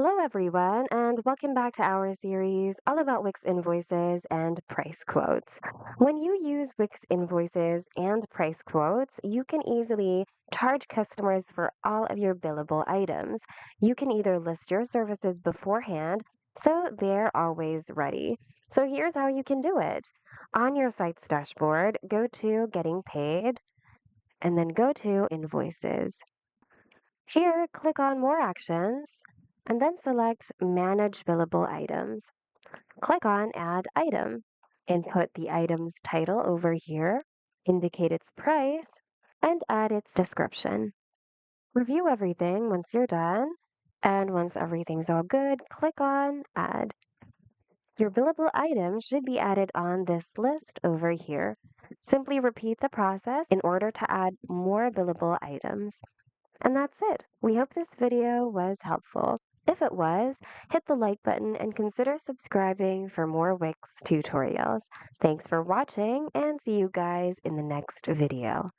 Hello, everyone, and welcome back to our series all about Wix invoices and price quotes. When you use Wix invoices and price quotes, you can easily charge customers for all of your billable items. You can either list your services beforehand, so they're always ready. So here's how you can do it. On your site's dashboard, go to Getting Paid and then go to Invoices. Here, click on More Actions and then select Manage Billable Items. Click on Add Item. Input the item's title over here, indicate its price, and add its description. Review everything once you're done, and once everything's all good, click on Add. Your billable item should be added on this list over here. Simply repeat the process in order to add more billable items. And that's it. We hope this video was helpful. If it was, hit the like button and consider subscribing for more Wix tutorials. Thanks for watching and see you guys in the next video.